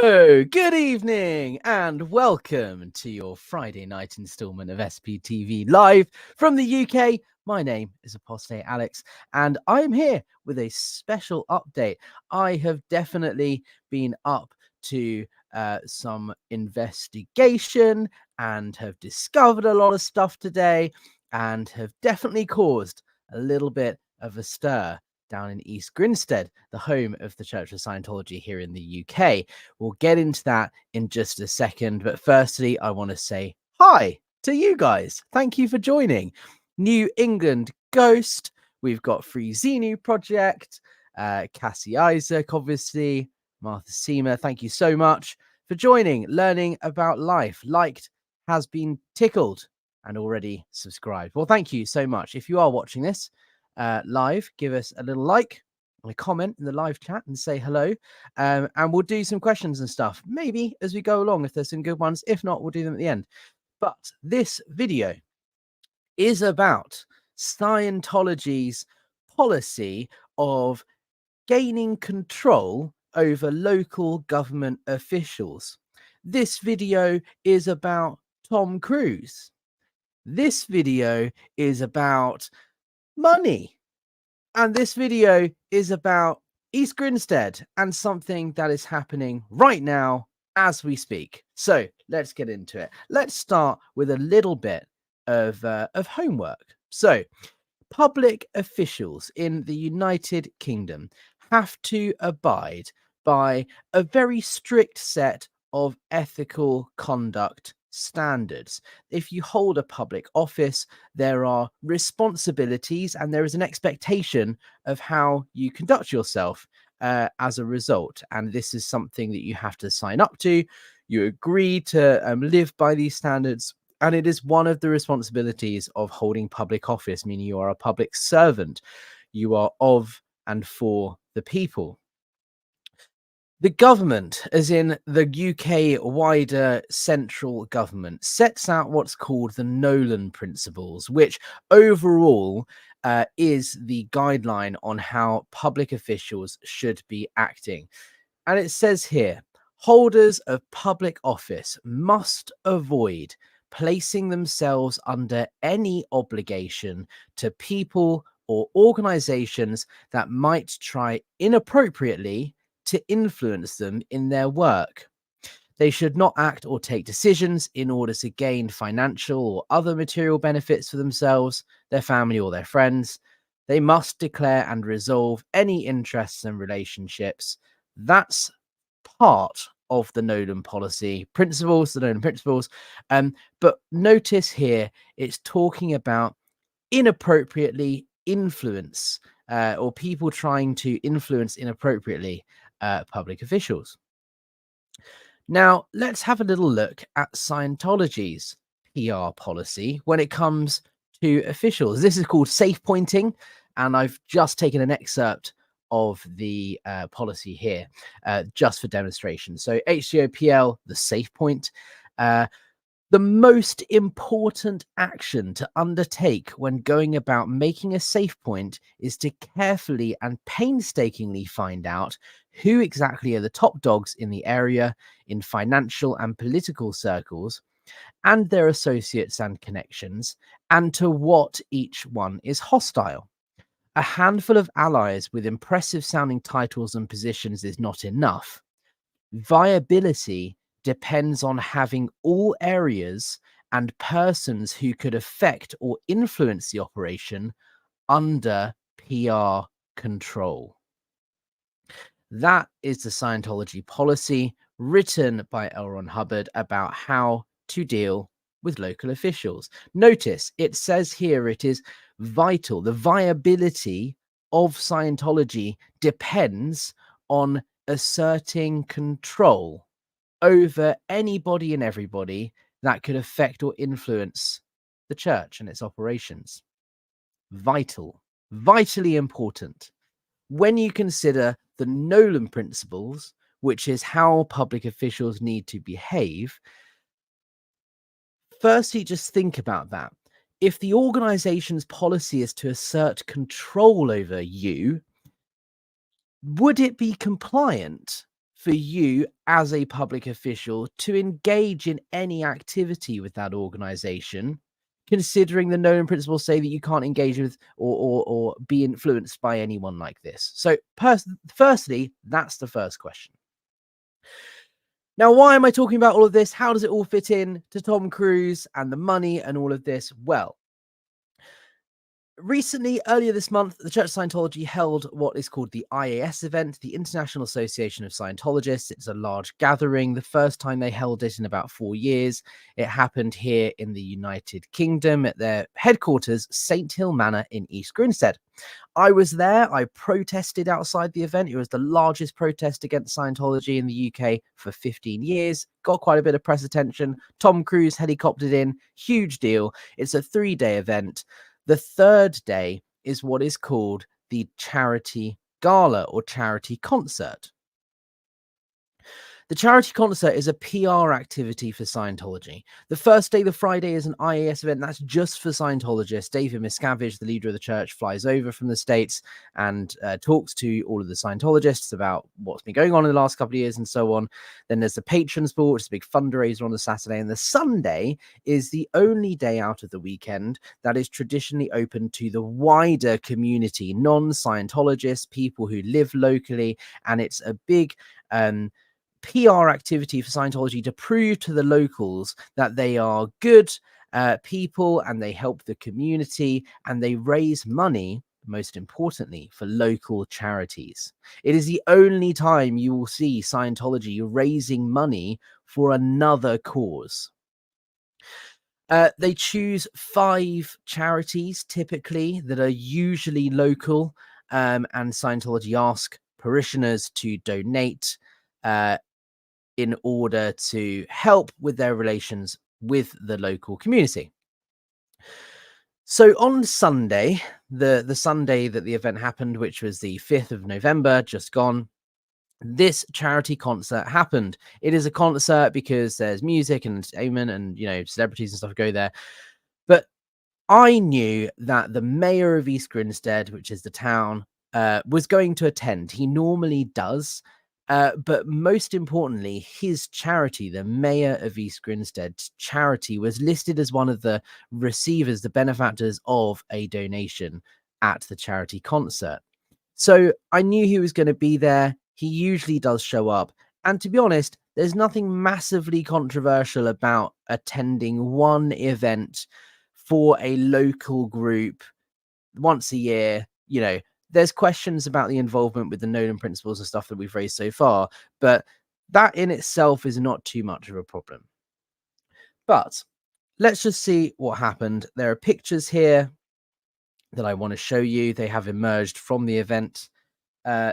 Hello, good evening, and welcome to your Friday night instalment of SPTV live from the UK. My name is Apostate Alex, and I'm here with a special update. I have definitely been up to some investigation and have discovered a lot of stuff today, and have definitely caused a little bit of a stir down in East Grinstead, the home of the Church of Scientology here in the UK. We'll get into that in just a second. But firstly, I want to say hi to you guys. Thank you for joining. New England Ghost. We've got Free Xenu Project. Cassie Isaac, obviously. Martha Seamer. Thank you so much for joining, learning about life. Liked, has been tickled, and already subscribed. Well, thank you so much. If you are watching this live, give us a little like and a comment in the live chat and say hello, and we'll do some questions and stuff maybe as we go along if there's some good ones. If not, we'll do them at the end. But this video is about Scientology's policy of gaining control over local government officials. This video is about Tom Cruise. This video is about money. And this video is about East Grinstead and something that is happening right now as we speak. So let's get into it. Let's start with a little bit of homework. So public officials in the United Kingdom have to abide by a very strict set of ethical conduct standards. If you hold a public office, there are responsibilities and there is an expectation of how you conduct yourself as a result. And this is something that you have to sign up to. You agree to live by these standards. And it is one of the responsibilities of holding public office, meaning you are a public servant. You are of and for the people. The government, as in the UK wider central government, sets out what's called the Nolan Principles, which overall is the guideline on how public officials should be acting. And it says here, holders of public office must avoid placing themselves under any obligation to people or organizations that might try inappropriately to influence them in their work. They should not act or take decisions in order to gain financial or other material benefits for themselves, their family, or their friends. They must declare and resolve any interests and relationships. That's part of the Nolan policy principles, the Nolan principles. But notice here, it's talking about inappropriately influence or people trying to influence inappropriately public officials. Now, let's have a little look at Scientology's PR policy when it comes to officials. This is called safe pointing, and I've just taken an excerpt of the policy here just for demonstration. So HCOPL, the safe point. The most important action to undertake when going about making a safe point is to carefully and painstakingly find out who exactly are the top dogs in the area in financial and political circles and their associates and connections, and to what each one is hostile. A handful of allies with impressive sounding titles and positions is not enough. Viability depends on having all areas and persons who could affect or influence the operation under PR control. That is the Scientology policy written by L. Ron Hubbard about how to deal with local officials. Notice it says here it is vital. The viability of Scientology depends on asserting control over anybody and everybody that could affect or influence the church and its operations. Vital, vitally important. When you consider the Nolan Principles, which is how public officials need to behave, firstly, just think about that. If the organization's policy is to assert control over you, would it be compliant for you as a public official to engage in any activity with that organization, considering the known principles say that you can't engage with or be influenced by anyone like this? So firstly, that's the first question. Now, why am I talking about all of this? How does it all fit in to Tom Cruise and the money and all of this? Well, recently, earlier this month, the Church of Scientology held what is called the IAS event, the International Association of Scientologists. It's a large gathering. The first time they held it in about 4 years. It happened here in the United Kingdom at their headquarters, St. Hill Manor in East Grinstead. I was there. I protested outside the event. It was the largest protest against Scientology in the UK for 15 years. Got quite a bit of press attention. Tom Cruise helicoptered in. Huge deal. It's a 3-day event. The third day is what is called the charity gala or charity concert. The charity concert is a PR activity for Scientology. The first day, the Friday, is an IAS event. That's just for Scientologists. David Miscavige, the leader of the church, flies over from the States and talks to all of the Scientologists about what's been going on in the last couple of years and so on. Then there's the Patrons Ball, which is a big fundraiser on the Saturday. And the Sunday is the only day out of the weekend that is traditionally open to the wider community, non-Scientologists, people who live locally. And it's a big PR activity for Scientology to prove to the locals that they are good people and they help the community and they raise money, most importantly, for local charities. It is the only time you will see Scientology raising money for another cause. They choose 5 charities typically that are usually local, and Scientology ask parishioners to donate in order to help with their relations with the local community. So on Sunday, the Sunday that the event happened, which was the 5th of November, just gone, this charity concert happened. It is a concert because there's music and entertainment and, celebrities and stuff go there. But I knew that the mayor of East Grinstead, which is the town, was going to attend. He normally does. But most importantly, his charity, the Mayor of East Grinstead's charity, was listed as one of the receivers, the benefactors of a donation at the charity concert. So I knew he was going to be there. He usually does show up. And to be honest, there's nothing massively controversial about attending one event for a local group once a year. There's questions about the involvement with the Nolan principles and stuff that we've raised so far, but that in itself is not too much of a problem. But let's just see what happened. There are pictures here that I want to show you. They have emerged from the event.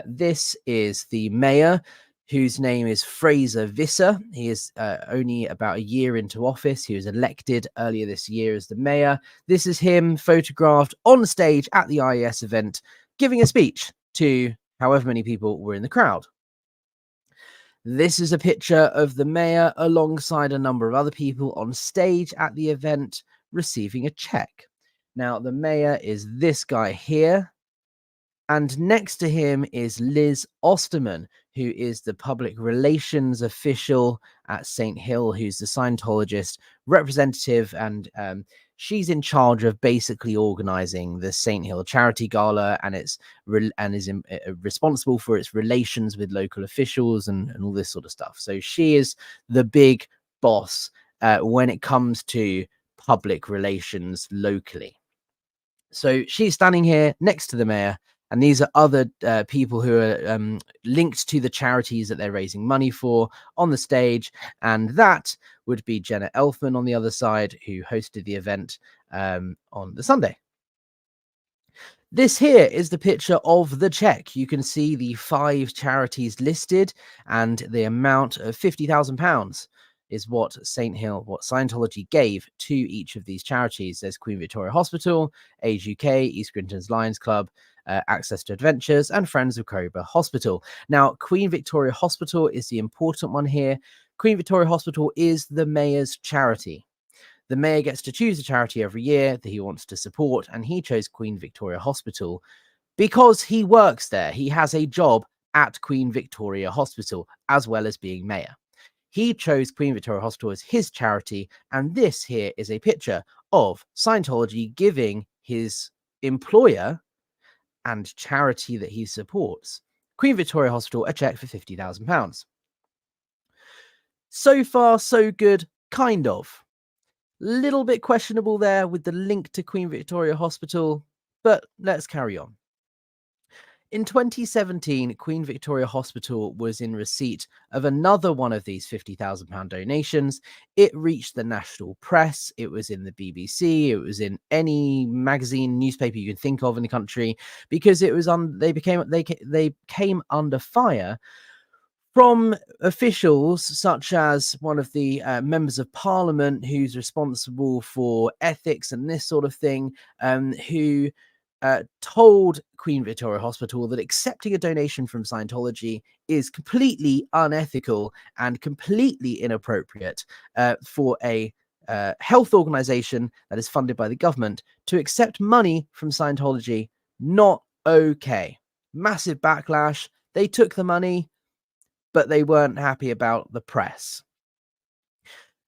This is the mayor, whose name is Frazer Vissers. He is only about a year into office. He was elected earlier this year as the mayor. This is him photographed on stage at the IES event, giving a speech to however many people were in the crowd. This is a picture of the mayor alongside a number of other people on stage at the event receiving a check. Now, the mayor is this guy here. And next to him is Liz Osterman, who is the public relations official at St. Hill, who's the Scientologist representative. And she's in charge of basically organizing the St. Hill Charity Gala, and is responsible for its relations with local officials and all this sort of stuff. So she is the big boss when it comes to public relations locally. So she's standing here next to the mayor. And these are other people who are linked to the charities that they're raising money for on the stage. And that would be Jenna Elfman on the other side, who hosted the event on the Sunday. This here is the picture of the check. You can see the 5 charities listed, and the amount of £50,000 is what Scientology gave to each of these charities. There's Queen Victoria Hospital, Age UK, East Grinstead Lions Club, Access to Adventures, and Friends of Crowborough Hospital. Now, Queen Victoria Hospital is the important one here. Queen Victoria Hospital is the mayor's charity. The mayor gets to choose a charity every year that he wants to support, and he chose Queen Victoria Hospital because he works there. He has a job at Queen Victoria Hospital, as well as being mayor. He chose Queen Victoria Hospital as his charity, and this here is a picture of Scientology giving his employer and charity that he supports, Queen Victoria Hospital, a cheque for £50,000. So far, so good, kind of. Little bit questionable there with the link to Queen Victoria Hospital, but let's carry on. In 2017, Queen Victoria Hospital was in receipt of another one of these £50,000 donations. It reached the national press. It was in the BBC. It was in any magazine, newspaper you can think of in the country, because it was they came under fire from officials such as one of the members of parliament who's responsible for ethics and this sort of thing, who told Queen Victoria Hospital that accepting a donation from Scientology is completely unethical and completely inappropriate for a health organization that is funded by the government to accept money from Scientology. Not okay. Massive backlash. They took the money, but they weren't happy about the press.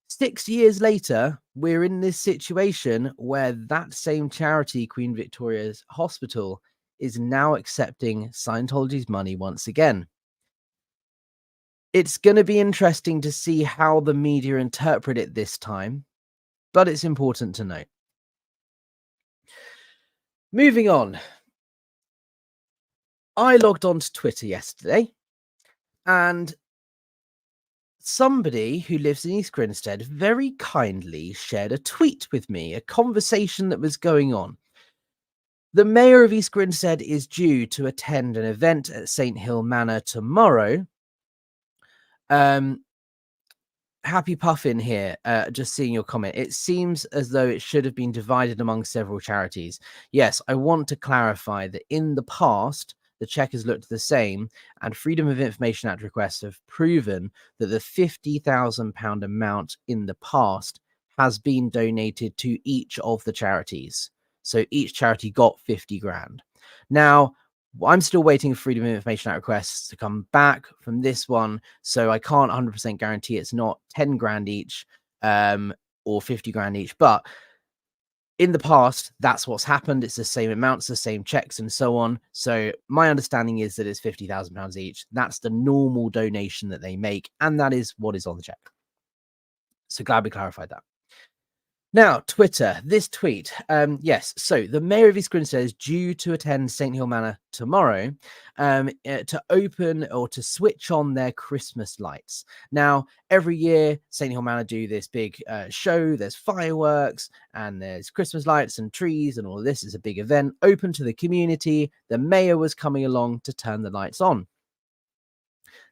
6 years later, we're in this situation where that same charity, Queen Victoria's Hospital, is now accepting Scientology's money once again. It's going to be interesting to see how the media interpret it this time, but it's important to note. Moving on. I logged onto Twitter yesterday, and somebody who lives in East Grinstead very kindly shared a tweet with me, a conversation that was going on. The mayor of East Grinstead is due to attend an event at St Hill Manor tomorrow. Happy Puffin here, just seeing your comment. It seems as though it should have been divided among several charities. Yes, I want to clarify that in the past, the cheque has looked the same, and Freedom of Information Act requests have proven that the £50,000 amount in the past has been donated to each of the charities. So each charity got 50 grand. Now, I'm still waiting for Freedom of Information Act requests to come back from this one, so I can't 100% guarantee it's not 10 grand each or 50 grand each, but in the past, that's what's happened. It's the same amounts, the same checks, and so on. So my understanding is that it's £50,000 each. That's the normal donation that they make, and that is what is on the check. So glad we clarified that. Now, Twitter, this tweet. Yes, so the mayor of East Grinstead is due to attend St Hill Manor tomorrow to open or to switch on their Christmas lights. Now, every year, St Hill Manor do this big show. There's fireworks and there's Christmas lights and trees and all of this. Is a big event open to the community. The mayor was coming along to turn the lights on.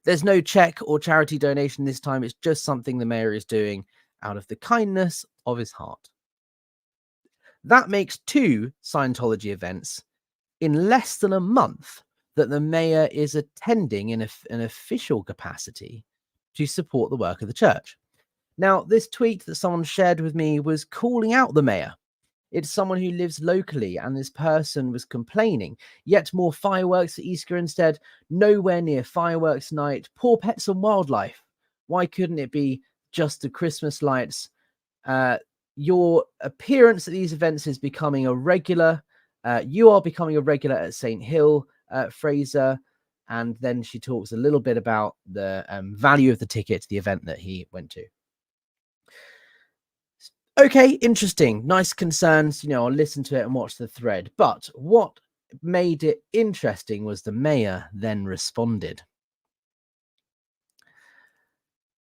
There's no check or charity donation this time. It's just something the mayor is doing out of the kindness of his heart. That makes 2 Scientology events in less than a month that the mayor is attending in an official capacity to support the work of the church. Now, this tweet that someone shared with me was calling out the mayor. It's someone who lives locally, and this person was complaining. Yet more fireworks at Easter instead, nowhere near fireworks night, poor pets and wildlife. Why couldn't it be just the Christmas lights? Your appearance at these events is becoming a regular. You are becoming a regular at St Hill, Frazer. And then she talks a little bit about the value of the ticket to the event that he went to. Okay, interesting. Nice concerns. You know, I'll listen to it and watch the thread. But what made it interesting was the mayor then responded.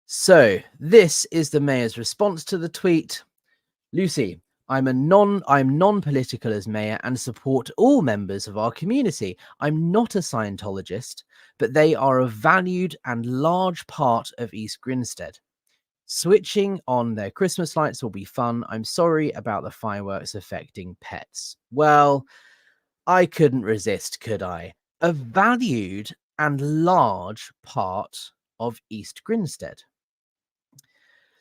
So this is the mayor's response to the tweet. Lucy, I'm non-political as mayor and support all members of our community. I'm not a Scientologist, but they are a valued and large part of East Grinstead. Switching on their Christmas lights will be fun. I'm sorry about the fireworks affecting pets. Well, I couldn't resist, could I? A valued and large part of East Grinstead.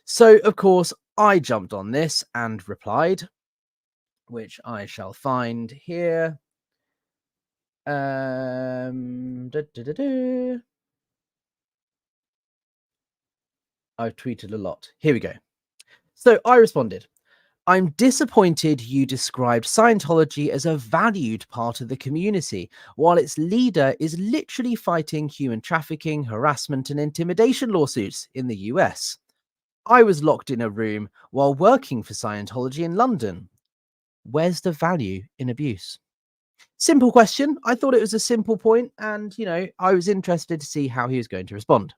So, of course, I jumped on this and replied, which I shall find here. Da, da, da, da. I've tweeted a lot. Here we go. So I responded, I'm disappointed you described Scientology as a valued part of the community, while its leader is literally fighting human trafficking, harassment, and intimidation lawsuits in the US. I was locked in a room while working for Scientology in London. Where's the value in abuse? Simple question. I thought it was a simple point, and I was interested to see how he was going to respond.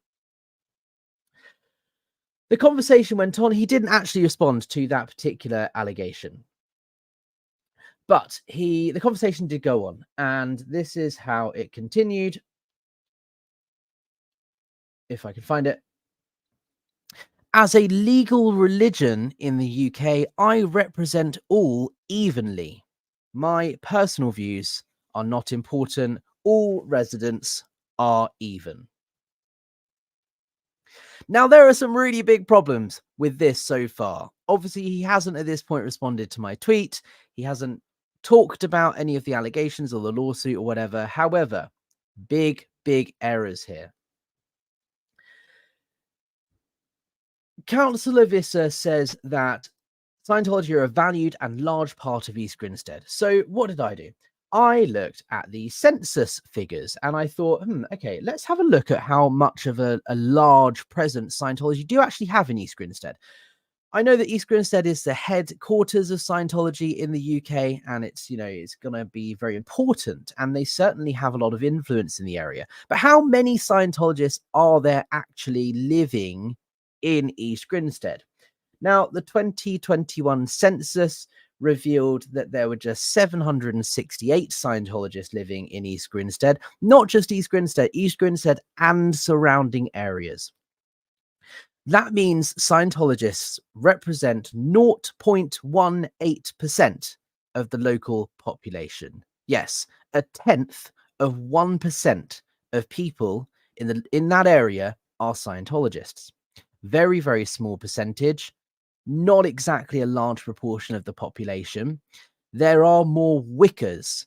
The conversation went on. He didn't actually respond to that particular allegation, but the conversation did go on, and this is how it continued. If I can find it. As a legal religion in the UK, I represent all evenly. My personal views are not important. All residents are even. Now, there are some really big problems with this so far. Obviously, he hasn't at this point responded to my tweet. He hasn't talked about any of the allegations or the lawsuit or whatever. However, big errors here. Councillor Visser says that Scientology are a valued and large part of East Grinstead. So what did I do? I looked at the census figures and I thought, okay, let's have a look at how much of a large presence Scientology do actually have in East Grinstead. I know that East Grinstead is the headquarters of Scientology in the UK, and it's going to be very important, and they certainly have a lot of influence in the area. But how many Scientologists are there actually living in East Grinstead? Now, the 2021 census revealed that there were just 768 Scientologists living in East Grinstead, not just East Grinstead and surrounding areas. That means Scientologists represent 0.18% of the local population. Yes, a tenth of 1% of people in that area are Scientologists. Very, very small percentage. Not exactly a large proportion of the population. There are more Wiccans,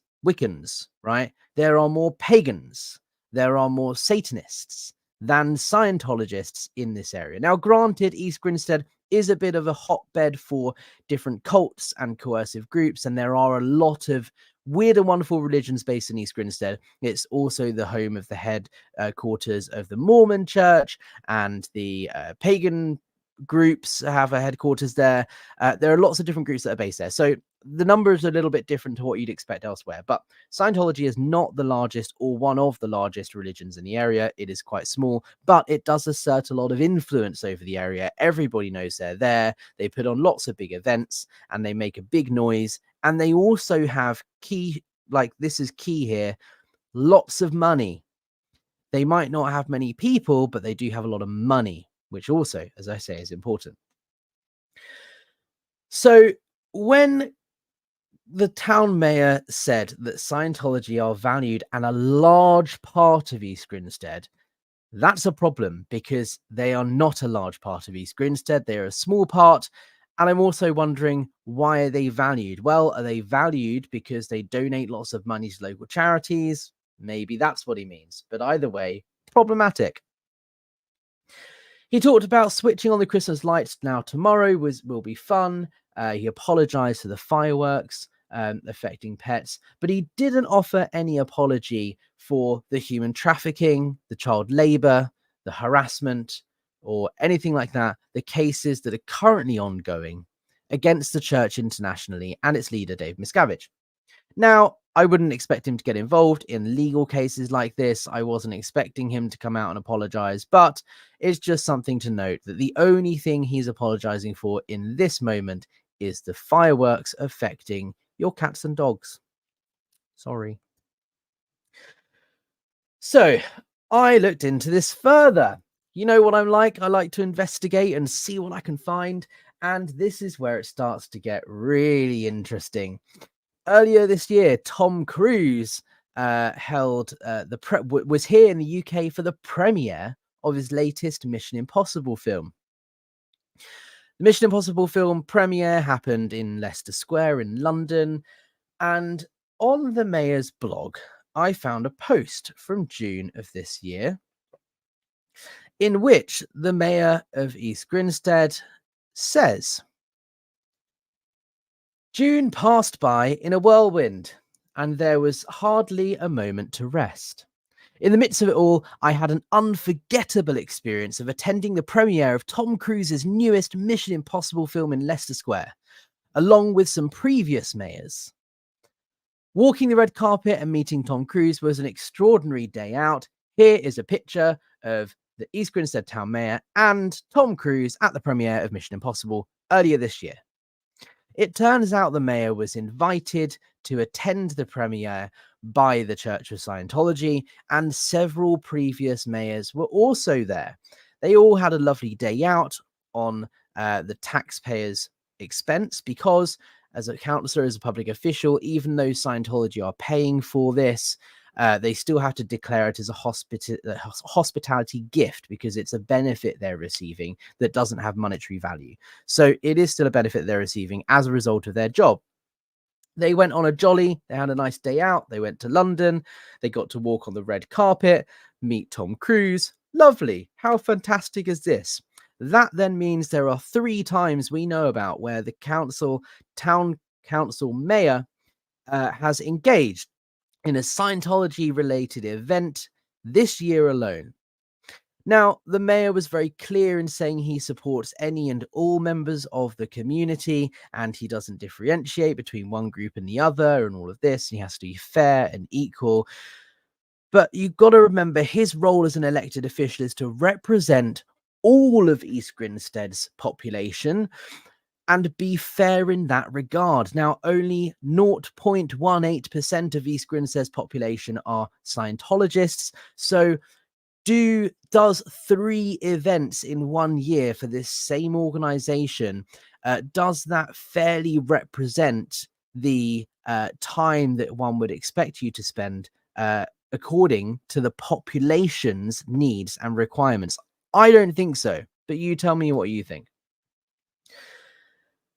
right? There are more pagans. There are more Satanists than Scientologists in this area. Now, granted, East Grinstead is a bit of a hotbed for different cults and coercive groups, and there are a lot of weird and wonderful religions based in East Grinstead. It's also the home of the headquarters of the Mormon Church, and the pagan groups have a headquarters there. There are lots of different groups that are based there. So the numbers are a little bit different to what you'd expect elsewhere. But Scientology is not the largest or one of the largest religions in the area. It is quite small, but it does assert a lot of influence over the area. Everybody knows they're there. They put on lots of big events and they make a big noise. And they also have this is key here, lots of money. They might not have many people, but they do have a lot of money, which also, as I say, is important. So when the town mayor said that Scientology are valued and a large part of East Grinstead, that's a problem because they are not a large part of East Grinstead. They are a small part. And I'm also wondering, why are they valued? Well, are they valued because they donate lots of money to local charities? Maybe that's what he means. But either way, problematic. He talked about switching on the Christmas lights now tomorrow will be fun. He apologized for the fireworks affecting pets, but he didn't offer any apology for the human trafficking, the child labor, the harassment, or anything like that, the cases that are currently ongoing against the church internationally and its leader, Dave Miscavige. Now, I wouldn't expect him to get involved in legal cases like this. I wasn't expecting him to come out and apologize, but it's just something to note that the only thing he's apologizing for in this moment is the fireworks affecting your cats and dogs. Sorry. So I looked into this further. You know what I'm like? I like to investigate and see what I can find. And this is where it starts to get really interesting. Earlier this year, Tom Cruise was here in the UK for the premiere of his latest Mission Impossible film. The Mission Impossible film premiere happened in Leicester Square in London, and on the mayor's blog, I found a post from June of this year in which the mayor of East Grinstead says, June passed by in a whirlwind, and there was hardly a moment to rest. In the midst of it all, I had an unforgettable experience of attending the premiere of Tom Cruise's newest Mission Impossible film in Leicester Square, along with some previous mayors. Walking the red carpet and meeting Tom Cruise was an extraordinary day out. Here is a picture of the East Grinstead town mayor and Tom Cruise at the premiere of Mission Impossible earlier this year. It turns out the mayor was invited to attend the premiere by the Church of Scientology, and several previous mayors were also there. They all had a lovely day out on the taxpayers' expense because, as a councillor, as a public official, even though Scientology are paying for this, they still have to declare it as a hospitality gift because it's a benefit they're receiving that doesn't have monetary value. So it is still a benefit they're receiving as a result of their job. They went on a jolly, they had a nice day out, they went to London, they got to walk on the red carpet, meet Tom Cruise. Lovely. How fantastic is this? That then means there are 3 times we know about where the town council mayor has engaged in a Scientology-related event this year alone. Now, the mayor was very clear in saying he supports any and all members of the community, and he doesn't differentiate between one group and the other and all of this. He has to be fair and equal. But you've got to remember his role as an elected official is to represent all of East Grinstead's population and be fair in that regard. Now, only 0.18% of East Grinstead's population are Scientologists. So does 3 events in 1 year for this same organization, does that fairly represent the time that one would expect you to spend according to the population's needs and requirements? I don't think so, but you tell me what you think.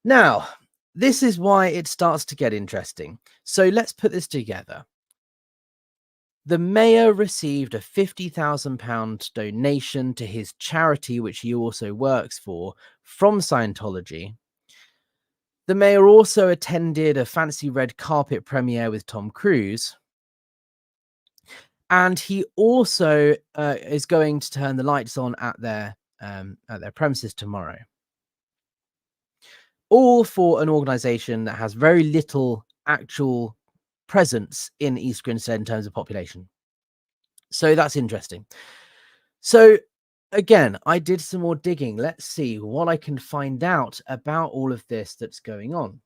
Now, this is why it starts to get interesting. So let's put this together. The mayor received a £50,000 donation to his charity, which he also works for, from Scientology. The mayor also attended a fancy red carpet premiere with Tom Cruise. And he also is going to turn the lights on at their premises tomorrow. All for an organization that has very little actual presence in East Grinstead in terms of population. So that's interesting. So again, I did some more digging. Let's see what I can find out about all of this that's going on.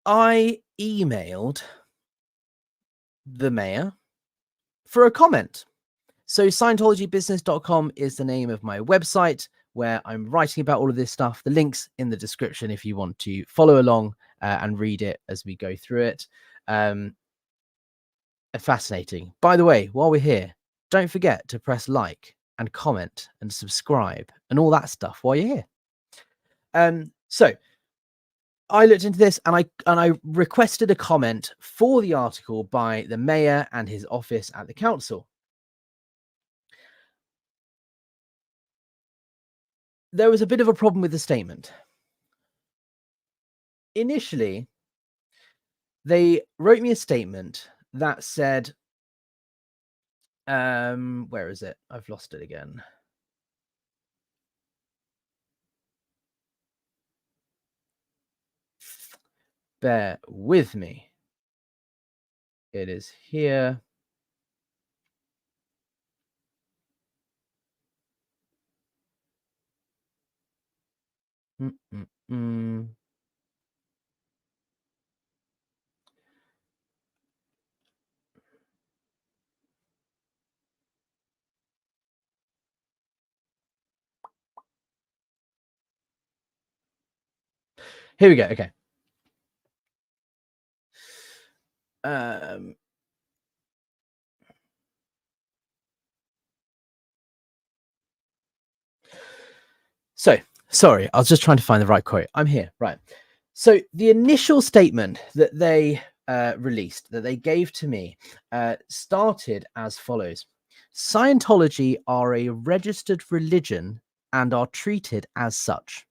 I emailed the mayor for a comment. So Scientologybusiness.com is the name of my website where I'm writing about all of this stuff. The link's in the description if you want to follow along and read it as we go through it. Fascinating. By the way, while we're here, don't forget to press like and comment and subscribe and all that stuff while you're here. So I looked into this and I requested a comment for the article by the mayor and his office at the council. There was a bit of a problem with the statement. Initially, they wrote me a statement that said, where is it? I've lost it again. Bear with me. It is here. Here we go. Okay. So sorry, I was just trying to find the right quote. I'm here. Right. So the initial statement that they released, that they gave to me, started as follows: Scientology are a registered religion and are treated as such.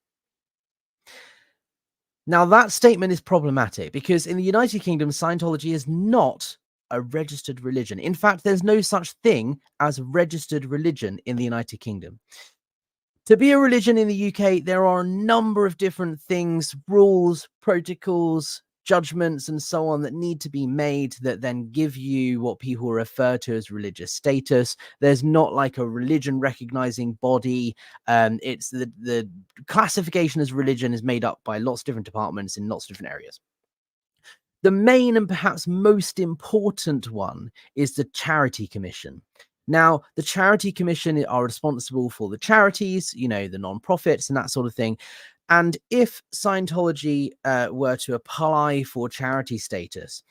Now, that statement is problematic because in the United Kingdom, Scientology is not a registered religion. In fact, there's no such thing as registered religion in the United Kingdom. To be a religion in the UK, there are a number of different things, rules, protocols, judgments, and so on that need to be made that then give you what people refer to as religious status. There's not like a religion recognizing body. It's the classification as religion is made up by lots of different departments in lots of different areas. The main and perhaps most important one is the Charity Commission. Now, the Charity Commission are responsible for the charities, the non-profits and that sort of thing. And if Scientology were to apply for charity status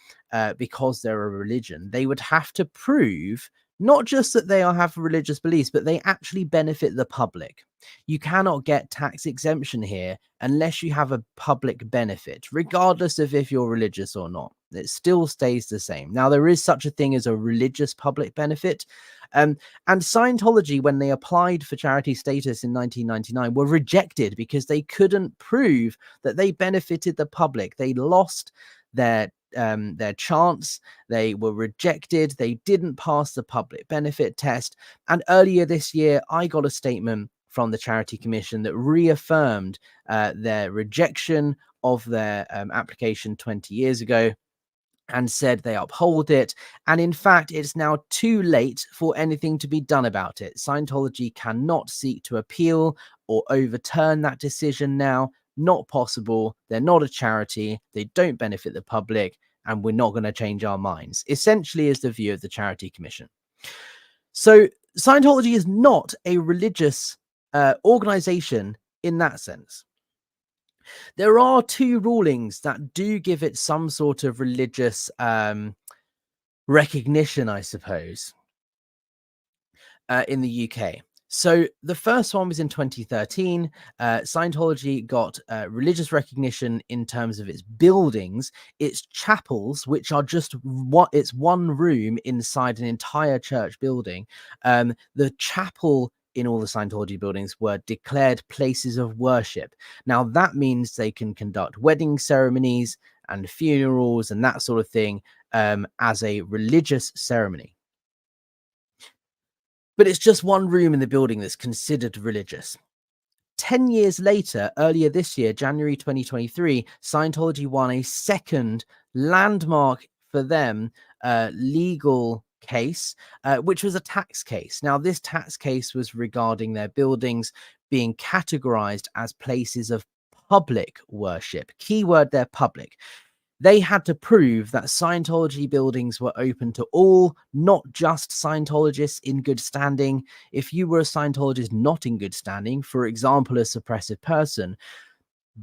because they're a religion, they would have to prove not just that they have religious beliefs, but they actually benefit the public. You cannot get tax exemption here unless you have a public benefit, regardless of if you're religious or not. It still stays the same. Now, there is such a thing as a religious public benefit. And Scientology, when they applied for charity status in 1999, were rejected because they couldn't prove that they benefited the public. They lost their chance. They were rejected. They didn't pass the public benefit test. And earlier this year, I got a statement from the Charity Commission that reaffirmed their rejection of their application 20 years ago and said they uphold it. And in fact, it's now too late for anything to be done about it. Scientology cannot seek to appeal or overturn that decision now. Not possible. They're not a charity. They don't benefit the public, and we're not going to change our minds, essentially is the view of the Charity Commission. So Scientology is not a religious organization in that sense. There are two rulings that do give it some sort of religious recognition, I suppose, in the UK. So the first one was in 2013. Scientology got religious recognition in terms of its buildings, its chapels, which are just it's one room inside an entire church building. The chapel in all the Scientology buildings were declared places of worship. Now, that means they can conduct wedding ceremonies and funerals and that sort of thing as a religious ceremony. But it's just one room in the building that's considered religious. 10 years later, earlier this year, January 2023, Scientology won a second landmark for them legal case, which was a tax case. Now, this tax case was regarding their buildings being categorized as places of public worship. Keyword there, public. They had to prove that Scientology buildings were open to all, not just Scientologists in good standing. If you were a Scientologist not in good standing, for example, a suppressive person,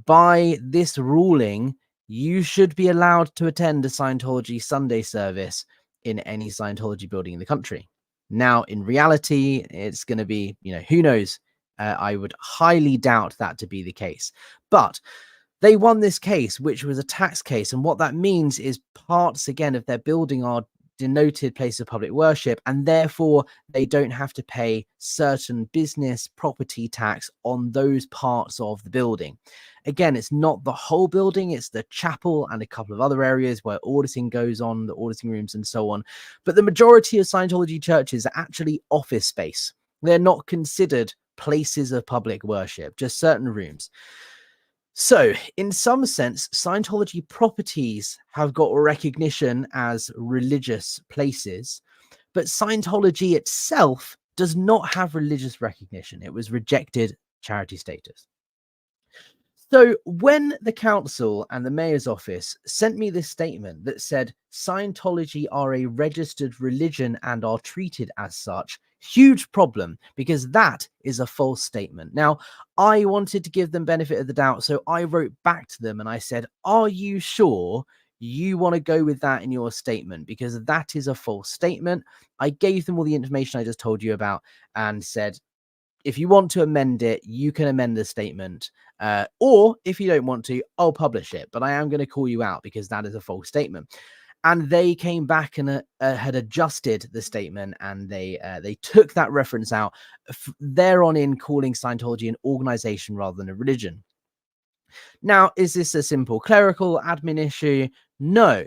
by this ruling, you should be allowed to attend a Scientology Sunday service in any Scientology building in the country. Now, in reality, it's going to be, who knows? I would highly doubt that to be the case. But they won this case, which was a tax case. And what that means is parts, again, of their building are denoted place of public worship, and therefore they don't have to pay certain business property tax on those parts of the building. Again, it's not the whole building, it's the chapel and a couple of other areas where auditing goes on, the auditing rooms and so on. But the majority of Scientology churches are actually office space. They're not considered places of public worship, just certain rooms. So, in some sense, Scientology properties have got recognition as religious places, but Scientology itself does not have religious recognition. It was rejected charity status. So when the council and the mayor's office sent me this statement that said Scientology are a registered religion and are treated as such, huge problem, because that is a false statement. Now, I wanted to give them benefit of the doubt, so I wrote back to them and I said, are you sure you want to go with that in your statement? Because that is a false statement. I gave them all the information I just told you about and said, If you want to amend it, you can amend the statement. Or if you don't want to, I'll publish it. But I am going to call you out because that is a false statement. And they came back and had adjusted the statement, and they took that reference out thereon in calling Scientology an organization rather than a religion. Now, is this a simple clerical admin issue? No,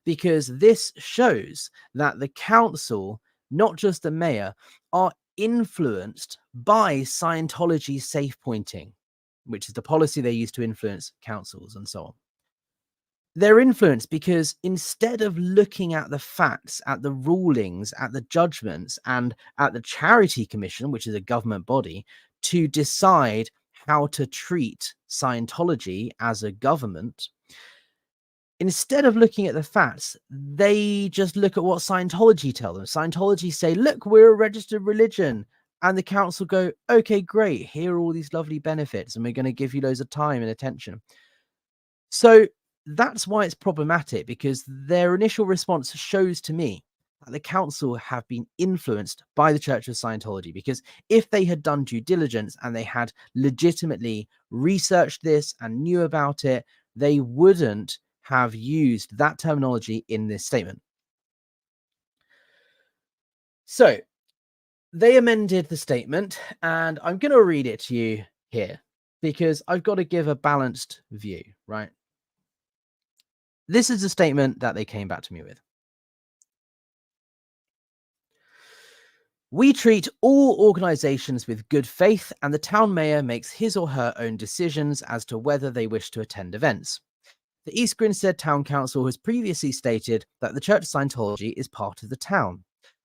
because this shows that the council, not just the mayor, are influenced by Scientology safe pointing, which is the policy they use to influence councils and so on. They're influenced because instead of looking at the facts, at the rulings, at the judgments, and at the Charity Commission, which is a government body, to decide how to treat Scientology as a government, instead of looking at the facts, they just look at what Scientology tell them. Scientology say, look, we're a registered religion. And the council go, okay, great. Here are all these lovely benefits, and we're going to give you loads of time and attention. So that's why it's problematic, because their initial response shows to me that the council have been influenced by the Church of Scientology, because if they had done due diligence and they had legitimately researched this and knew about it, they wouldn't have used that terminology in this statement. So they amended the statement, and I'm going to read it to you here because I've got to give a balanced view, right? This is a statement that they came back to me with. We treat all organizations with good faith, and the town mayor makes his or her own decisions as to whether they wish to attend events. The East Grinstead Town Council has previously stated that the Church of Scientology is part of the town.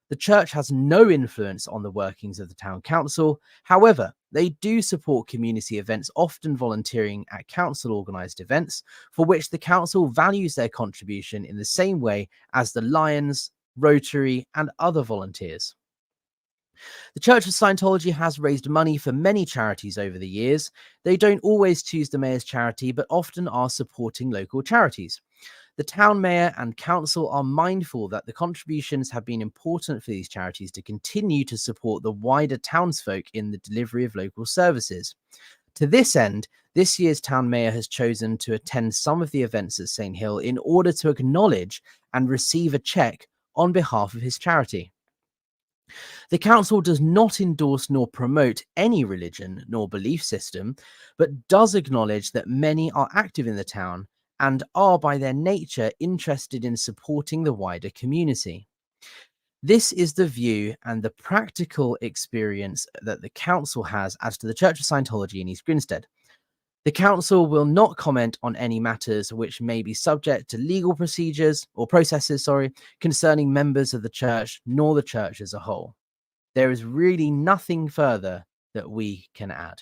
The church has no influence on the workings of the town council. However, they do support community events, often volunteering at council organised events, for which the council values their contribution in the same way as the Lions, Rotary, and other volunteers. The Church of Scientology has raised money for many charities over the years. They don't always choose the mayor's charity, but often are supporting local charities. The town mayor and council are mindful that the contributions have been important for these charities to continue to support the wider townsfolk in the delivery of local services. To this end, this year's town mayor has chosen to attend some of the events at St. Hill in order to acknowledge and receive a cheque on behalf of his charity. The council does not endorse nor promote any religion nor belief system, but does acknowledge that many are active in the town and are by their nature interested in supporting the wider community. This is the view and the practical experience that the council has as to the Church of Scientology in East Grinstead. The council will not comment on any matters which may be subject to legal procedures or processes, concerning members of the church, nor the church as a whole. There is really nothing further that we can add.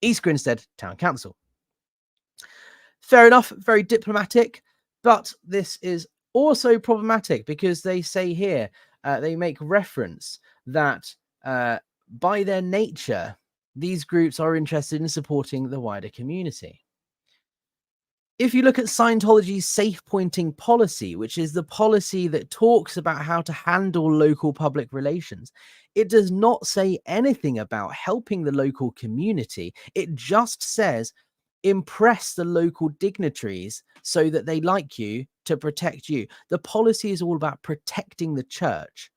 East Grinstead Town Council. Fair enough, very diplomatic, but this is also problematic because they say here, they make reference that by their nature, these groups are interested in supporting the wider community. If you look at Scientology's safe pointing policy, which is the policy that talks about how to handle local public relations, it does not say anything about helping the local community. It just says, impress the local dignitaries so that they like you to protect you. The policy is all about protecting the church.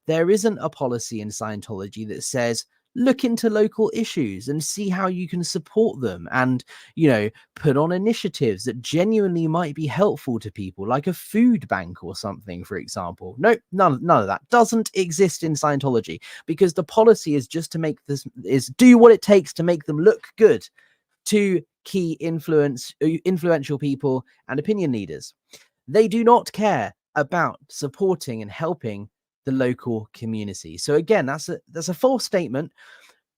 There isn't a policy in Scientology that says, look into local issues and see how you can support them and, put on initiatives that genuinely might be helpful to people, like a food bank or something, for example. No, none of that doesn't exist in Scientology, because the policy is just to do what it takes to make them look good to key influential people and opinion leaders. They do not care about supporting and helping the local community. So again, that's a false statement,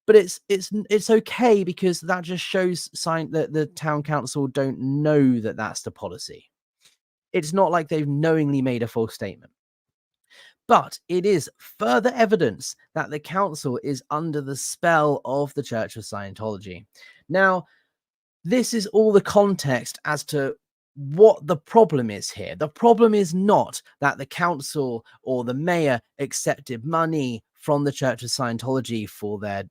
but it's okay, because that just shows that the town council don't know that that's the policy. It's not like they've knowingly made a false statement. But it is further evidence that the council is under the spell of the Church of Scientology. Now, this is all the context as to what the problem is here. The problem is not that the council or the mayor accepted money from the Church of Scientology for their,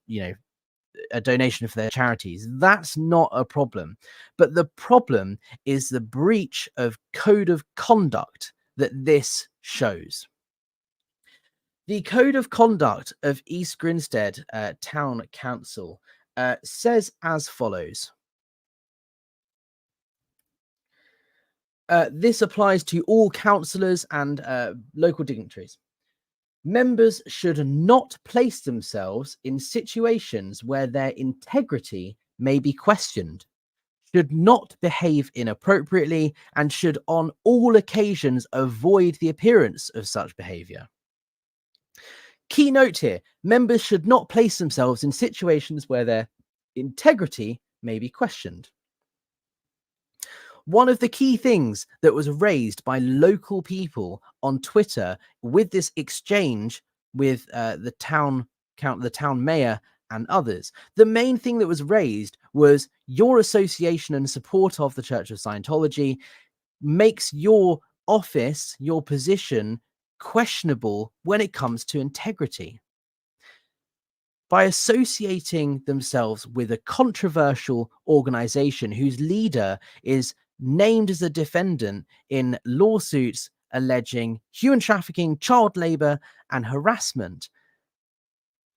a donation for their charities. That's not a problem. But the problem is the breach of code of conduct that this shows. The code of conduct of East Grinstead Town Council says as follows. This applies to all councillors and local dignitaries. Members should not place themselves in situations where their integrity may be questioned, should not behave inappropriately, and should on all occasions avoid the appearance of such behaviour. Key note here, members should not place themselves in situations where their integrity may be questioned. One of the key things that was raised by local people on Twitter with this exchange with the town mayor and others, the main thing that was raised was your association and support of the Church of Scientology makes your office, your position, questionable when it comes to integrity. By associating themselves with a controversial organization whose leader is named as a defendant in lawsuits alleging human trafficking, child labor, and harassment,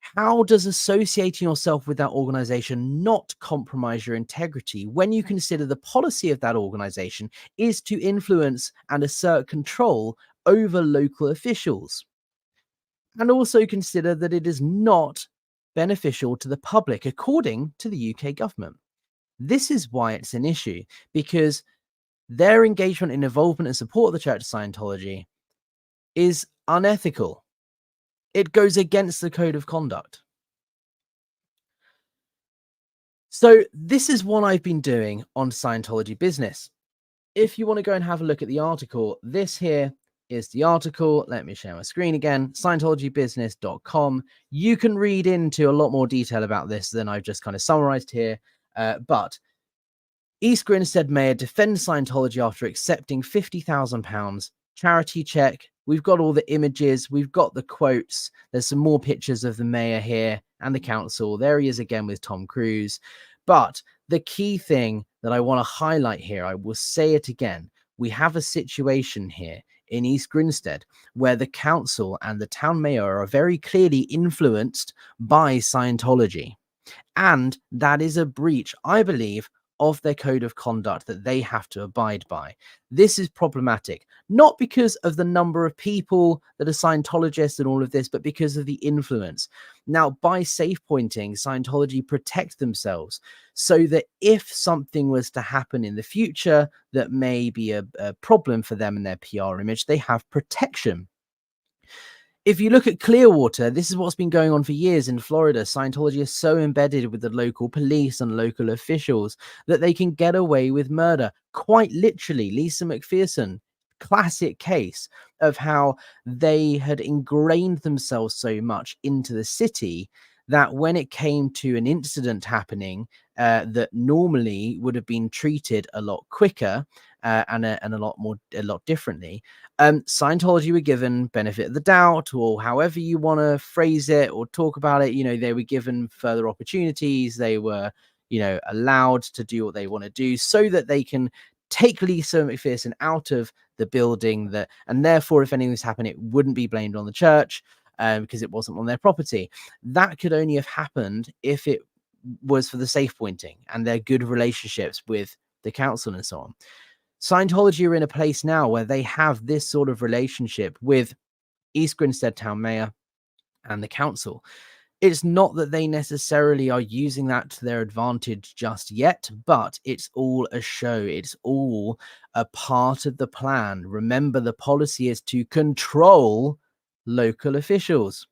how does associating yourself with that organization not compromise your integrity when you consider the policy of that organization is to influence and assert control over local officials? And also consider that it is not beneficial to the public, according to the UK government. This is why it's an issue, because their engagement and involvement and support of the Church of Scientology is unethical. It goes against the code of conduct. So this is what I've been doing on Scientology Business. If you want to go and have a look at the article, this here is the article. Let me share my screen again, scientologybusiness.com. You can read into a lot more detail about this than I've just kind of summarized here. But East Grinstead Mayor defends Scientology after accepting £50,000 charity check. We've got all the images. We've got the quotes. There's some more pictures of the mayor here and the council. There he is again with Tom Cruise. But the key thing that I want to highlight here, I will say it again. We have a situation here in East Grinstead where the council and the town mayor are very clearly influenced by Scientology. And that is a breach, I believe, of their code of conduct that they have to abide by. This is problematic, not because of the number of people that are Scientologists and all of this, but because of the influence. Now, by safe pointing, Scientology protect themselves so that if something was to happen in the future that may be a problem for them and their PR image, they have protection. If you look at Clearwater, this is what's been going on for years in Florida. Scientology is so embedded with the local police and local officials that they can get away with murder. Quite literally, Lisa McPherson, classic case of how they had ingrained themselves so much into the city that when it came to an incident happening that normally would have been treated a lot quicker and a lot differently, Scientology were given benefit of the doubt, or however you want to phrase it or talk about it. You know, they were given further opportunities. They were, you know, allowed to do what they want to do so that they can take Lisa McPherson out of the building, that, and therefore, if anything was happening, it wouldn't be blamed on the church because it wasn't on their property. That could only have happened if it was for the safe pointing and their good relationships with the council and so on. Scientology are in a place now where they have this sort of relationship with East Grinstead Town Mayor and the council. It's not that they necessarily are using that to their advantage just yet, but it's all a show. It's all a part of the plan. Remember, the policy is to control local officials.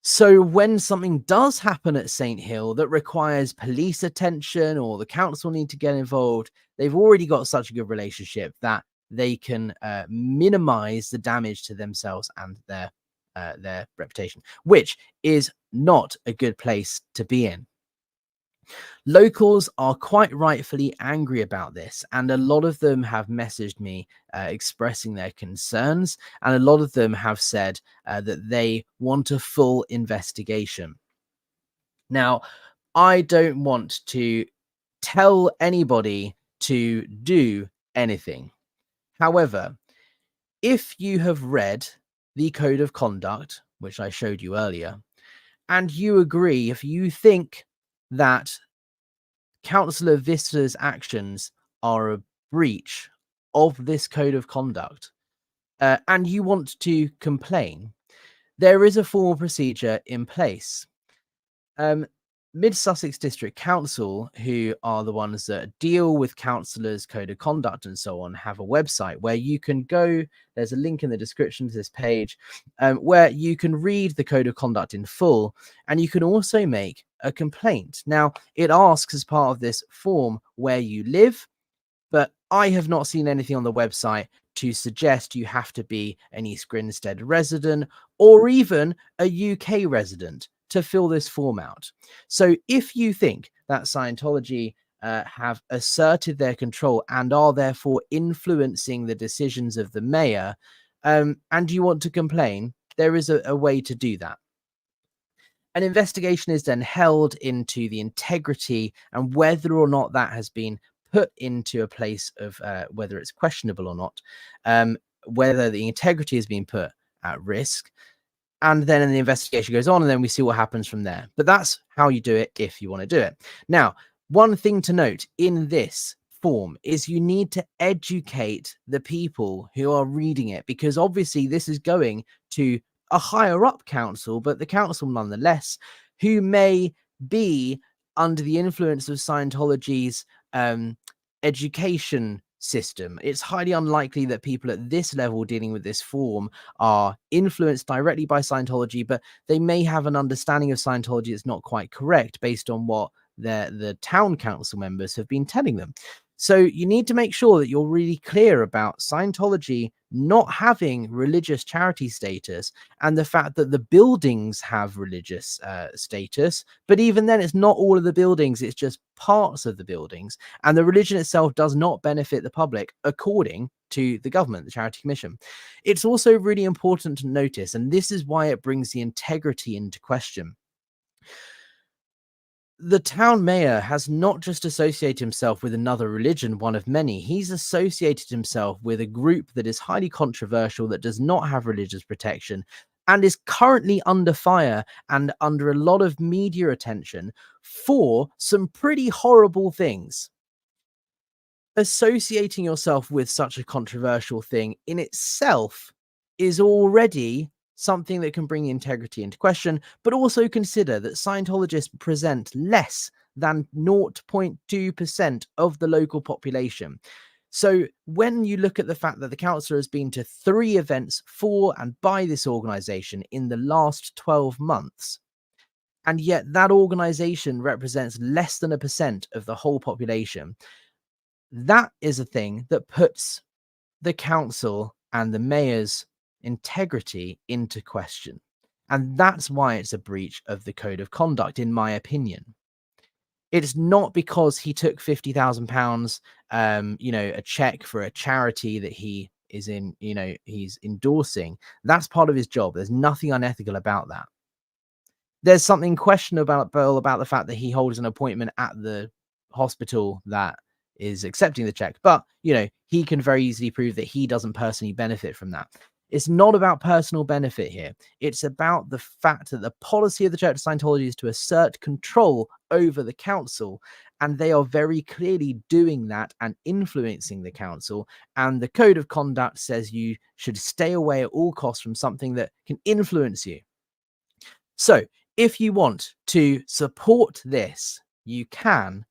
So when something does happen at St. Hill that requires police attention or the council need to get involved, they've already got such a good relationship that they can minimize the damage to themselves and their reputation, which is not a good place to be in. Locals are quite rightfully angry about this, and a lot of them have messaged me expressing their concerns, and a lot of them have said that they want a full investigation. Now, I don't want to tell anybody to do anything. However, if you have read the code of conduct, which I showed you earlier, and you agree, if you think that Councillor Vissers' actions are a breach of this code of conduct, and you want to complain, there is a formal procedure in place. Mid Sussex District Council, who are the ones that deal with councillors' code of conduct and so on, have a website where you can go. There's a link in the description to this page where you can read the code of conduct in full, and you can also make a complaint. Now, it asks as part of this form where you live, but I have not seen anything on the website to suggest you have to be an East Grinstead resident or even a UK resident to fill this form out. So if you think that Scientology have asserted their control and are therefore influencing the decisions of the mayor, and you want to complain, there is a way to do that. An investigation is then held into the integrity and whether or not that has been put into a place of whether it's questionable or not, whether the integrity has been put at risk. And then the investigation goes on, and then we see what happens from there. But that's how you do it if you want to do it. Now, one thing to note in this form is you need to educate the people who are reading it, because obviously this is going to a higher up council, but the council nonetheless, who may be under the influence of Scientology's education system. It's highly unlikely that people at this level dealing with this form are influenced directly by Scientology, but they may have an understanding of Scientology that's not quite correct based on what the town council members have been telling them. So you need to make sure that you're really clear about Scientology not having religious charity status and the fact that the buildings have religious status. But even then, it's not all of the buildings, it's just parts of the buildings. And the religion itself does not benefit the public, according to the government, the Charity Commission. It's also really important to notice, and this is why it brings the integrity into question. The town mayor has not just associated himself with another religion, one of many. He's associated himself with a group that is highly controversial, that does not have religious protection, and is currently under fire and under a lot of media attention for some pretty horrible things. Associating yourself with such a controversial thing in itself is already something that can bring integrity into question, but also consider that Scientologists present less than 0.2% of the local population. So when you look at the fact that the councillor has been to 3 events for and by this organization in the last 12 months, and yet that organization represents less than 1% of the whole population, that is a thing that puts the council and the mayor's integrity into question. And that's why it's a breach of the code of conduct, in my opinion. It's not because he took £50,000, a check for a charity that he is in, he's endorsing. That's part of his job. There's nothing unethical about that. There's something questionable about the fact that he holds an appointment at the hospital that is accepting the check, but he can very easily prove that he doesn't personally benefit from that. It's not about personal benefit here. It's about the fact that the policy of the Church of Scientology is to assert control over the council, and they are very clearly doing that and influencing the council. And the code of conduct says you should stay away at all costs from something that can influence you. So if you want to support this, you can.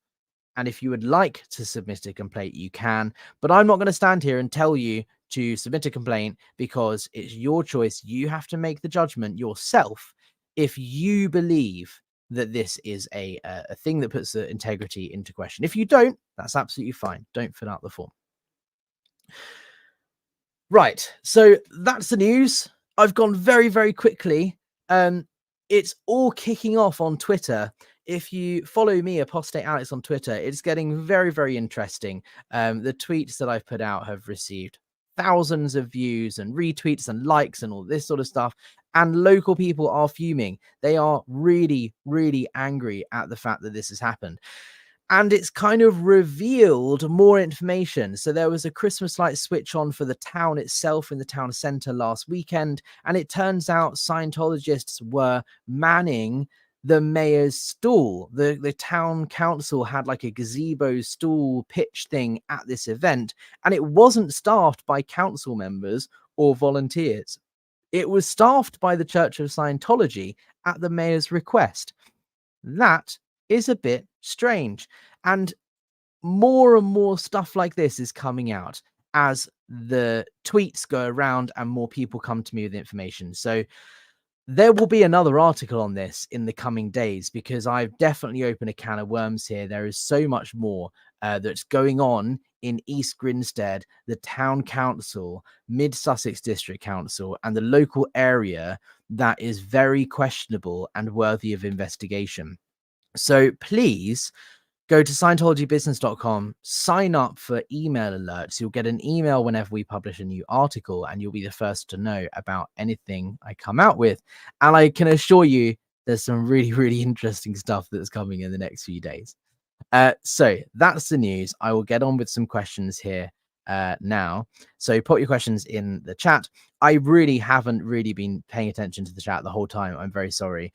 And if you would like to submit a complaint, you can. But I'm not going to stand here and tell you to submit a complaint, because it's your choice. You have to make the judgment yourself if you believe that this is a thing that puts the integrity into question. If you don't, that's absolutely fine. Don't fill out the form. Right. So that's the news. I've gone very, very quickly. It's all kicking off on Twitter. If you follow me, Apostate Alex, on Twitter, it's getting very, very interesting. The tweets that I've put out have received thousands of views and retweets and likes and all this sort of stuff. And local people are fuming. They are really, really angry at the fact that this has happened. And it's kind of revealed more information. So there was a Christmas light switch on for the town itself in the town centre last weekend. And it turns out Scientologists were manning the mayor's stall. The town council had like a gazebo stall pitch thing at this event. And it wasn't staffed by council members or volunteers. It was staffed by the Church of Scientology at the mayor's request. That is a bit strange. And more stuff like this is coming out as the tweets go around and more people come to me with information. So there will be another article on this in the coming days, because I've definitely opened a can of worms here. There is so much more that's going on in East Grinstead, the town council, Mid Sussex District Council, and the local area that is very questionable and worthy of investigation. So please go to Scientologybusiness.com, sign up for email alerts. You'll get an email whenever we publish a new article, and you'll be the first to know about anything I come out with. And I can assure you there's some really, really interesting stuff that's coming in the next few days. So that's the news. I will get on with some questions here now. So put your questions in the chat. I really haven't been paying attention to the chat the whole time. I'm very sorry.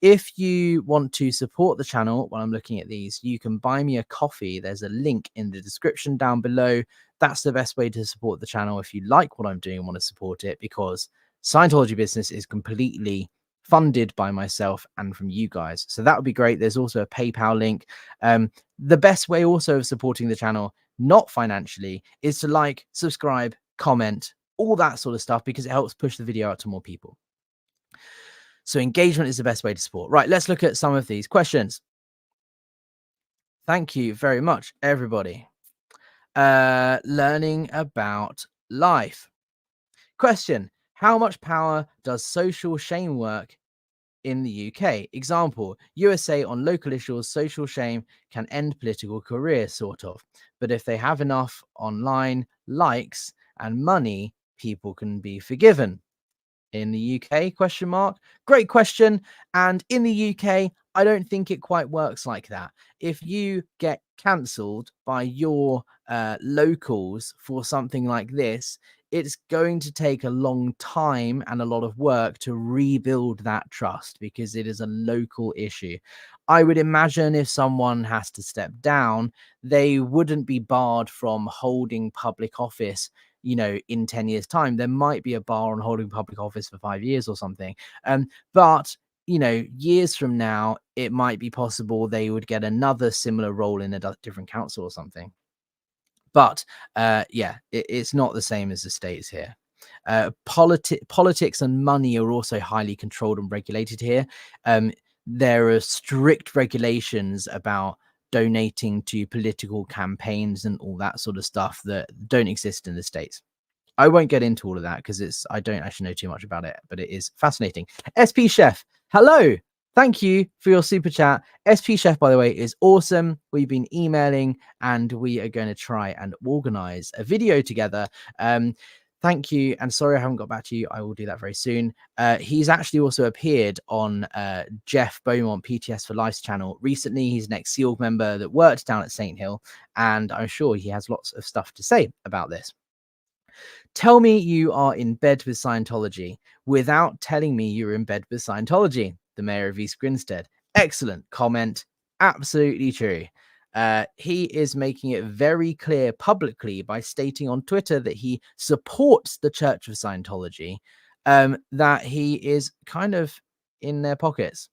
If you want to support the channel while I'm looking at these, you can buy me a coffee. There's a link in the description down below. That's the best way to support the channel if you like what I'm doing and want to support it, because Scientology Business is completely funded by myself and from you guys. So that would be great. There's also a PayPal link. The best way also of supporting the channel, not financially, is to like, subscribe, comment, all that sort of stuff, because it helps push the video out to more people. So engagement is the best way to support. Right, let's look at some of these questions. Thank you very much, everybody. Learning about life. Question: how much power does social shame work in the UK? Example: USA on local issues, social shame can end political career, sort of. But if they have enough online likes and money, people can be forgiven. In the UK? Question mark. Great question. And in the UK, I don't think it quite works like that. If you get cancelled by your locals for something like this, it's going to take a long time and a lot of work to rebuild that trust, because it is a local issue. I would imagine if someone has to step down, they wouldn't be barred from holding public office, you know, in 10 years time. There might be a bar on holding public office for 5 years or something. But you know, years from now, it might be possible they would get another similar role in a different council or something. But yeah, it's not the same as the States here. Politics and money are also highly controlled and regulated here. There are strict regulations about donating to political campaigns and all that sort of stuff that don't exist in the States. I won't get into all of that because I don't actually know too much about it, but it is fascinating. SP Chef, hello. Thank you for your super chat. SP Chef, by the way, is awesome. We've been emailing and we are going to try and organize a video together. Thank you. And sorry I haven't got back to you. I will do that very soon. He's actually also appeared on Jeff Beaumont PTS for Life's channel recently. He's an ex-SEAL member that worked down at St. Hill, and I'm sure he has lots of stuff to say about this. Tell me you are in bed with Scientology without telling me you're in bed with Scientology. The mayor of East Grinstead. Excellent comment. Absolutely true. He is making it very clear publicly by stating on Twitter that he supports the Church of Scientology, that he is kind of in their pockets.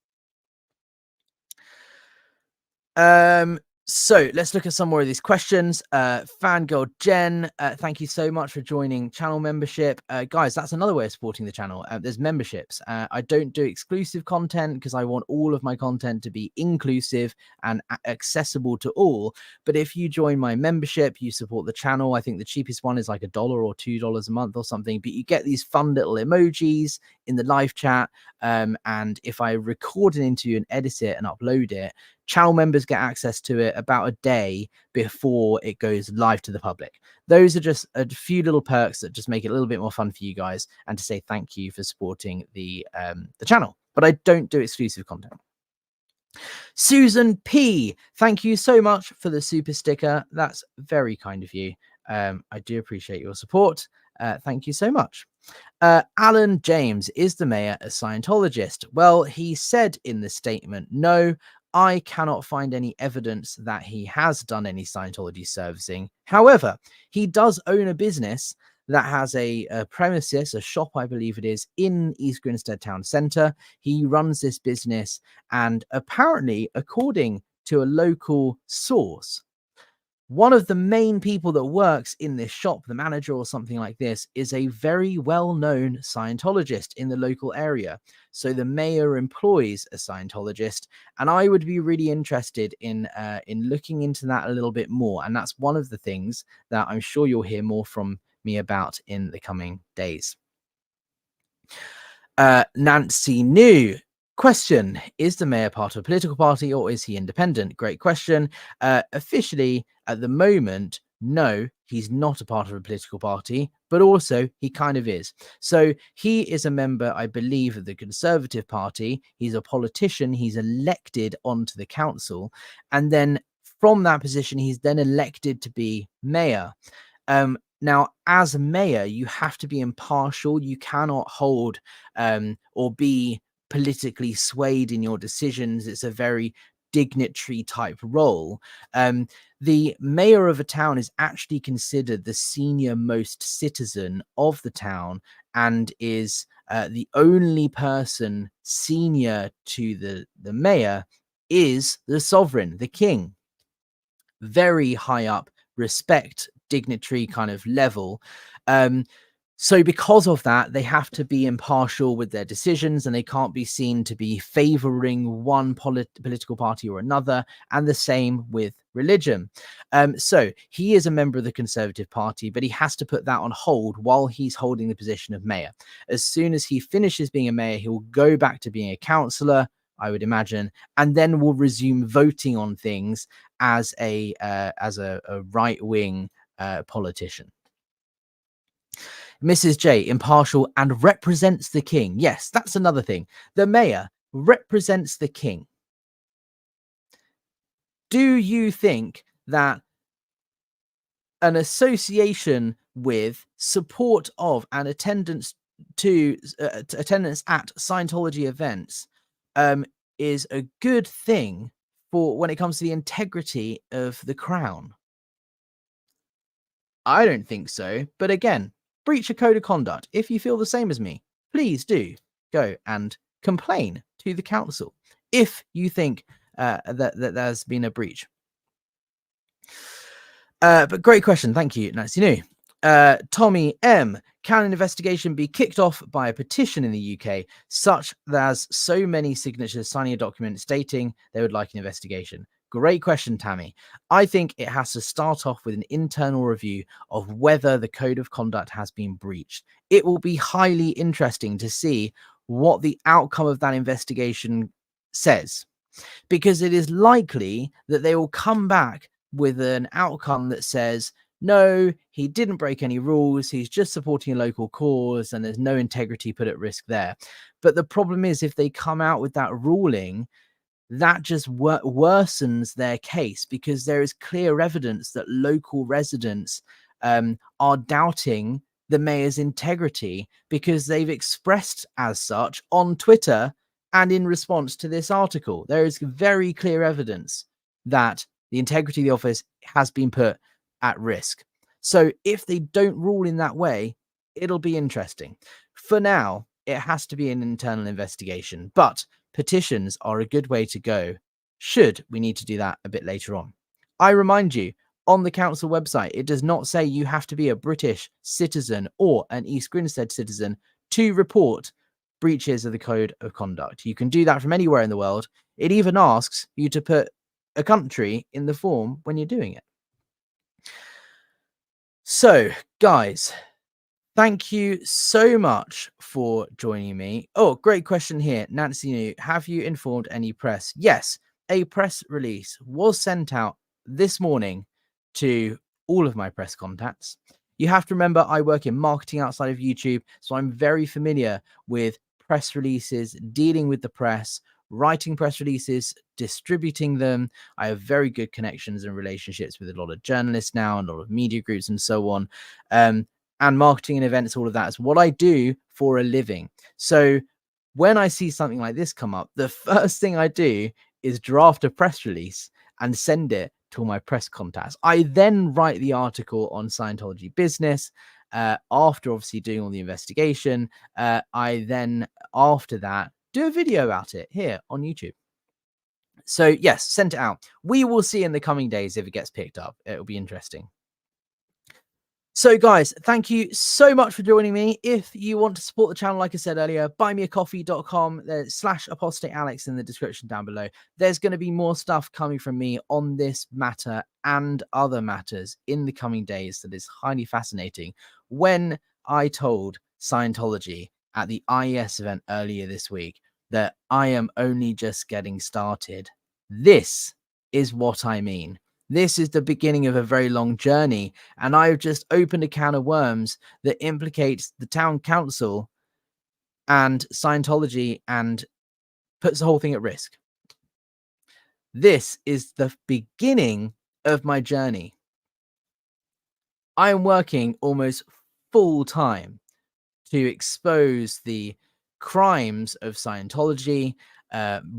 So let's look at some more of these questions. Fangirl Jen, thank you so much for joining channel membership. Guys, that's another way of supporting the channel. There's memberships. I don't do exclusive content because I want all of my content to be inclusive and accessible to all. But if you join my membership, you support the channel. I think the cheapest one is like $1 or $2 a month or something, but you get these fun little emojis in the live chat. And if I record an interview and edit it and upload it, channel members get access to it about a day before it goes live to the public. Those are just a few little perks that just make it a little bit more fun for you guys, and to say thank you for supporting the channel. But I don't do exclusive content. Susan P, thank you so much for the super sticker. That's very kind of you. I do appreciate your support. Thank you so much. Alan James, is the mayor a Scientologist? Well, he said in the statement, no, I cannot find any evidence that he has done any Scientology servicing. However, he does own a business that has a premises, a shop, I believe it is, in East Grinstead Town Centre. He runs this business, and apparently, according to a local source, one of the main people that works in this shop, the manager or something like this, is a very well-known Scientologist in the local area. So the mayor employs a Scientologist, and I would be really interested in looking into that a little bit more. And that's one of the things that I'm sure you'll hear more from me about in the coming days. Nancy New. Question, is the mayor part of a political party or is he independent? Great question. Officially, at the moment, no, he's not a part of a political party, but also he kind of is. So he is a member, I believe, of the Conservative Party. He's a politician. He's elected onto the council. And then from that position, he's then elected to be mayor. Now, as mayor, you have to be impartial. You cannot hold or be politically swayed in your decisions. It's a very dignitary type role. The mayor of a town is actually considered the senior most citizen of the town, and is the only person senior to the mayor is the sovereign, the king. Very high up, respect, dignitary kind of level. So because of that, they have to be impartial with their decisions, and they can't be seen to be favoring one political party or another, and the same with religion. So he is a member of the Conservative Party, but he has to put that on hold while he's holding the position of mayor. As soon as he finishes being a mayor, he will go back to being a councillor, I would imagine, and then will resume voting on things as a right-wing politician. Mrs. J, impartial and represents the king. Yes, that's another thing. The mayor represents the king. Do you think that an association with, support of, and attendance to attendance at Scientology events is a good thing for when it comes to the integrity of the crown? I don't think so. But again, breach a code of conduct. If you feel the same as me, please do go and complain to the council if you think that there's been a breach. But great question. Thank you, Nancy New. Tommy M. Can an investigation be kicked off by a petition in the UK, such as so many signatures signing a document stating they would like an investigation? Great question, Tammy. I think it has to start off with an internal review of whether the code of conduct has been breached. It will be highly interesting to see what the outcome of that investigation says, because it is likely that they will come back with an outcome that says, no, he didn't break any rules, he's just supporting a local cause, and there's no integrity put at risk there. But the problem is, if they come out with that ruling, that just worsens their case, because there is clear evidence that local residents are doubting the mayor's integrity, because they've expressed as such on Twitter and in response to this article. There is very clear evidence that the integrity of the office has been put at risk. So if they don't rule in that way, it'll be interesting. For now, it has to be an internal investigation, but petitions are a good way to go should we need to do that a bit later on. I remind you, on the council website, it does not say you have to be a British citizen or an East Grinstead citizen to report breaches of the code of conduct. You can do that from anywhere in the world. It even asks you to put a country in the form when you're doing it. So, guys, thank you so much for joining me. Oh, great question here. Nancy New, have you informed any press? Yes, a press release was sent out this morning to all of my press contacts. You have to remember, I work in marketing outside of YouTube, so I'm very familiar with press releases, dealing with the press, writing press releases, distributing them. I have very good connections and relationships with a lot of journalists now, and a lot of media groups and so on. And marketing and events, all of that is what I do for a living. So when I see something like this come up, the first thing I do is draft a press release and send it to all my press contacts. I then write the article on Scientology business. After obviously doing all the investigation, I then, after that, do a video about it here on YouTube. So yes, send it out. We will see in the coming days if it gets picked up. It'll be interesting. So guys, thank you so much for joining me. If you want to support the channel, like I said earlier, buymeacoffee.com/apostatealex in the description down below. There's going to be more stuff coming from me on this matter and other matters in the coming days that is highly fascinating. When I told Scientology at the IES event earlier this week that I am only just getting started, this is what I mean. This is the beginning of a very long journey, and I've just opened a can of worms that implicates the town council and Scientology and puts the whole thing at risk. This is the beginning of my journey. I am working almost full time to expose the crimes of Scientology,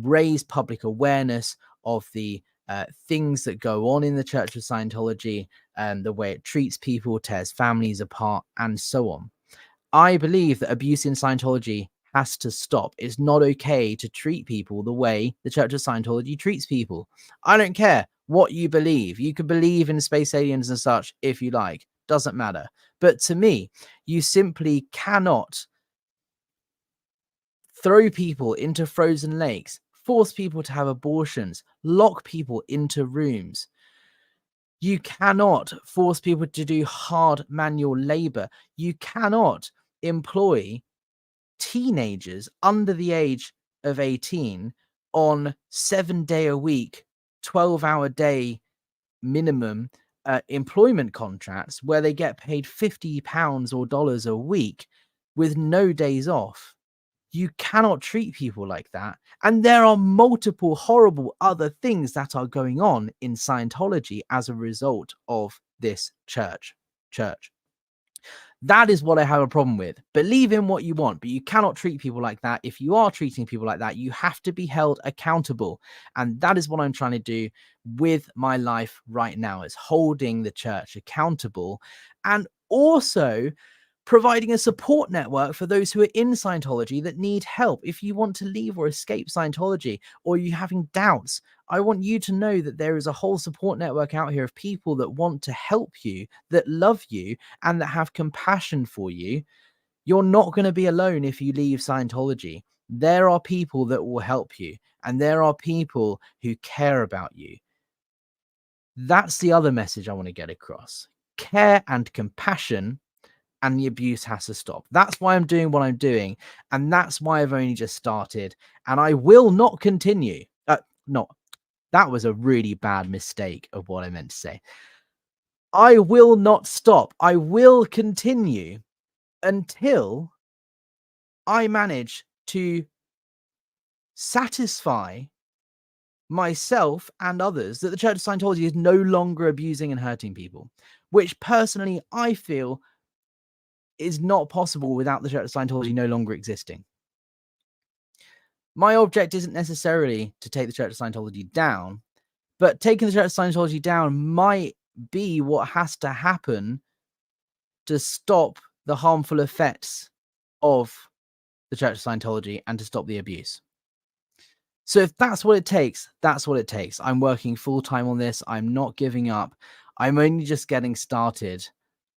raise public awareness of the things that go on in the Church of Scientology, the way it treats people, tears families apart, and so on. I believe that abuse in Scientology has to stop. It's not okay to treat people the way the Church of Scientology treats people. I don't care what you believe. You can believe in space aliens and such if you like. Doesn't matter. But to me, you simply cannot throw people into frozen lakes, force people to have abortions, lock people into rooms. You cannot force people to do hard manual labor. You cannot employ teenagers under the age of 18 on 7-day a week, 12-hour day minimum employment contracts where they get paid £50 or dollars a week with no days off. You cannot treat people like that. And there are multiple horrible other things that are going on in Scientology as a result of this church. That is what I have a problem with. Believe in what you want, but you cannot treat people like that. If you are treating people like that, you have to be held accountable. And that is what I'm trying to do with my life right now, is holding the church accountable and also providing a support network for those who are in Scientology that need help. If you want to leave or escape Scientology, or you're having doubts, I want you to know that there is a whole support network out here of people that want to help you, that love you, and that have compassion for you. You're not going to be alone if you leave Scientology. There are people that will help you, and there are people who care about you. That's the other message I want to get across. Care and compassion, and the abuse has to stop. That's why I'm doing what I'm doing. And that's why I've only just started. And I will not continue. That was a really bad mistake of what I meant to say. I will not stop. I will continue until I manage to satisfy myself and others that the Church of Scientology is no longer abusing and hurting people, which personally I feel is not possible without the Church of Scientology no longer existing. My object isn't necessarily to take the Church of Scientology down, but taking the Church of Scientology down might be what has to happen to stop the harmful effects of the Church of Scientology and to stop the abuse. So if that's what it takes, that's what it takes. I'm working full time on this. I'm not giving up. I'm only just getting started.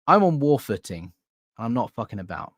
I'm on war footing. I'm not fucking about.